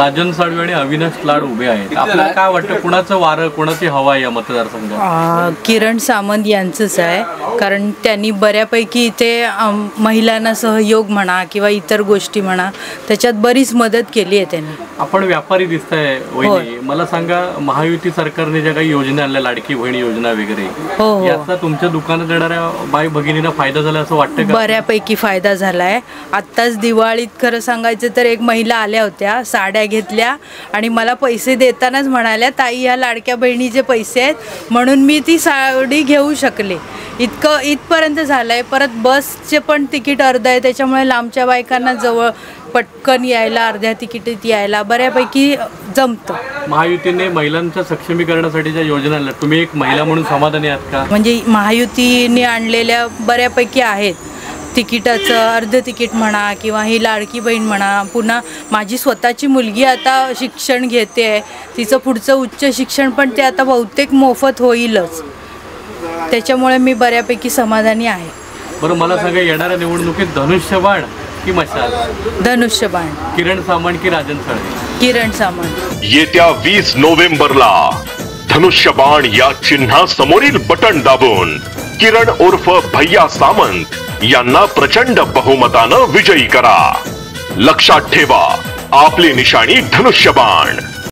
राजन साळवे आणि अविनाश लाड उभे आहेत. आपल्याला काय वाटतं, कुणाचं वारं, कुणाची हवा या मतदारसंघात? किरण सामंत यांचंच आहे, कारण त्यांनी बऱ्यापैकी इथे महिलांना सहयोग म्हणा किंवा इतर गोष्टी म्हणा त्याच्यात बरीच मदत केली आहे त्यांनी. आपण व्यापारी दिसताय वहिनी, मला सांगा, महायुती सरकारने ज्या काही योजना आणल्या, लाडकी बहीण योजना वगैरे, याचा तुमच्या दुकानात येणाऱ्या बाई भगिनींना फायदा झाला असं वाटतं का? बऱ्यापैकी फायदा झालाय. आत्ताच दिवाळीत खरं सांगायचं तर एक महिला आल्या होत्या, साड्या घेतल्या आणि मला पैसे देतानाच म्हणाल्या, ताई ह्या लाडक्या बहिणीचे पैसे आहेत, म्हणून मी ती साडी घेऊ शकले. इथपर्यंत झालंय. परत बसचे पण तिकीट अर्ध आहे, त्याच्यामुळे लांबच्या बायकांना जवळ पटकन यायला, अर्ध्या तिकिटीत यायला बऱ्यापैकी जमतं. महायुतीने महिलांच्या सक्षमीकरणासाठीच्या योजना आणल्या, तुम्ही एक महिला म्हणून समाधानी आहात का? म्हणजे महायुतीने आणलेल्या बऱ्यापैकी आहेत. तिकिटाचं अर्ध तिकीट म्हणा किंवा ही लाडकी बहीण म्हणा. पुन्हा माझी स्वतःची मुलगी आता शिक्षण घेते आहे, तिचं पुढचं उच्च शिक्षण पण ते आता बहुतेक मोफत होईलच. त्याच्यामुळे मी बऱ्यापैकी समाधानी आहे. बरं, मला सांगा, येणाऱ्या निवडणुकीत धनुष्यबाण की मशाल? धनुष्यबाण. किरण सामंत की राजन साळवे? किरण सामंत. येत्या 20 नोव्हेंबरला धनुष्यबाण या चिन्हा समोरील बटन दाबून किरण उर्फ भैया सामंत यांना प्रचंड बहुमतानं विजयी करा. लक्षात ठेवा, आपली निशाणी धनुष्यबाण.